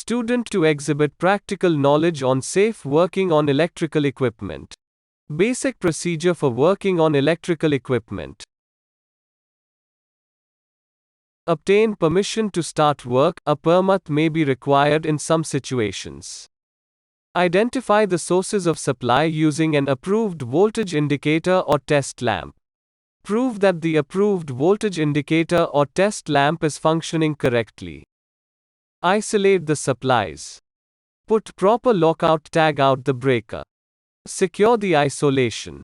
student to exhibit practical knowledge on safe working on electrical equipment. Basic procedure for working on electrical equipment. Obtain permission to start work. A permit may be required in some situations. Identify the sources of supply using an approved voltage indicator or test lamp. Prove that the approved voltage indicator or test lamp is functioning correctly. Isolate the supplies. Put proper lockout tag out the breaker. Secure the isolation.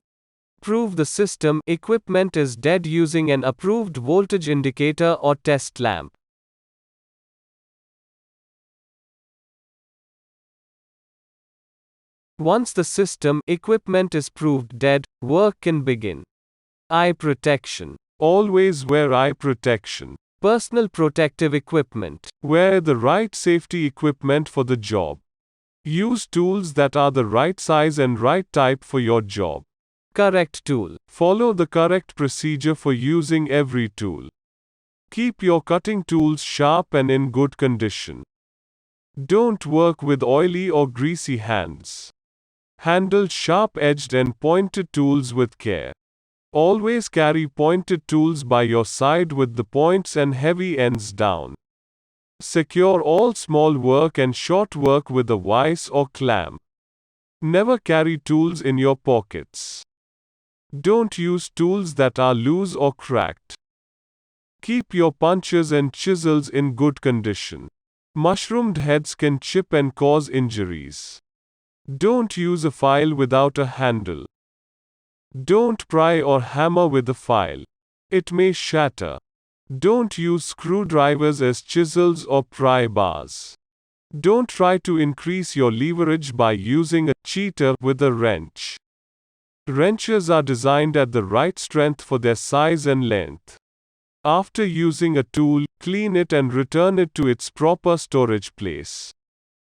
Prove the system equipment is dead using an approved voltage indicator or test lamp. Once the system equipment is proved dead, work can begin. Eye protection. Always wear eye protection. Personal protective equipment. Wear the right safety equipment for the job. Use tools that are the right size and right type for your job. Correct tool. Follow the correct procedure for using every tool. Keep your cutting tools sharp and in good condition. Don't work with oily or greasy hands. Handle sharp-edged and pointed tools with care. Always carry pointed tools by your side with the points and heavy ends down. Secure all small work and short work with a vise or clamp. Never carry tools in your pockets. Don't use tools that are loose or cracked. Keep your punches and chisels in good condition. Mushroomed heads can chip and cause injuries. Don't use a file without a handle. Don't pry or hammer with a file. It may shatter. Don't use screwdrivers as chisels or pry bars. Don't try to increase your leverage by using a cheater with a wrench. Wrenches are designed at the right strength for their size and length. After using a tool, clean it and return it to its proper storage place.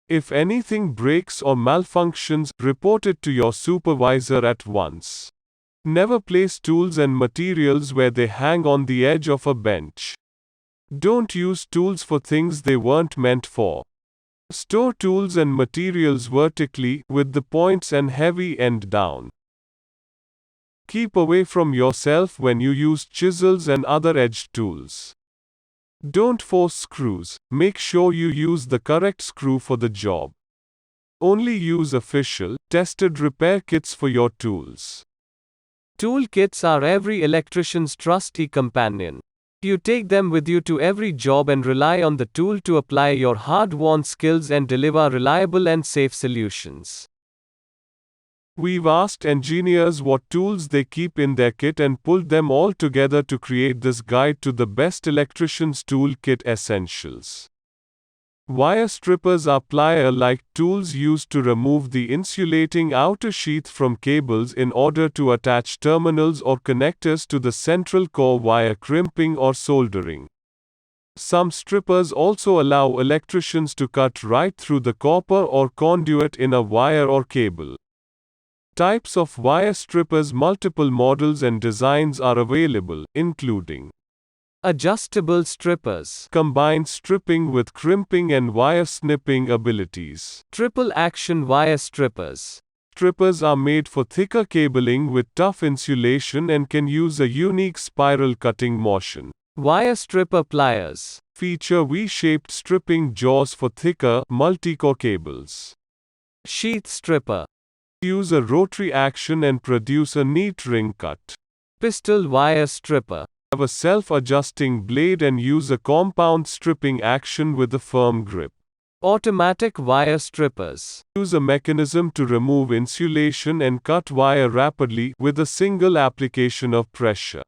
If anything breaks or malfunctions, report it to your supervisor at once. Never place tools and materials where they hang on the edge of a bench. Don't use tools for things they weren't meant for. Store tools and materials vertically, with the points and heavy end down. Keep away from yourself when you use chisels and other edged tools. Don't force screws. Make sure you use the correct screw for the job. Only use official, tested repair kits for your tools. Tool kits are every electrician's trusty companion. You take them with you to every job and rely on the tool to apply your hard-won skills and deliver reliable and safe solutions. We've asked engineers what tools they keep in their kit and pulled them all together to create this guide to the best electrician's tool kit essentials. Wire strippers are plier-like tools used to remove the insulating outer sheath from cables in order to attach terminals or connectors to the central core via crimping or soldering. Some strippers also allow electricians to cut right through the copper or conduit in a wire or cable. Types of wire strippers. Multiple models and designs are available, including adjustable strippers, combine stripping with crimping and wire snipping abilities. Triple action wire strippers. Strippers are made for thicker cabling with tough insulation and can use a unique spiral cutting motion. Wire stripper pliers. Feature V-shaped stripping jaws for thicker, multi-core cables. Sheath stripper. Use a rotary action and produce a neat ring cut. Pistol wire stripper. Have a self-adjusting blade and use a compound stripping action with a firm grip. Automatic wire strippers. Use a mechanism to remove insulation and cut wire rapidly with a single application of pressure.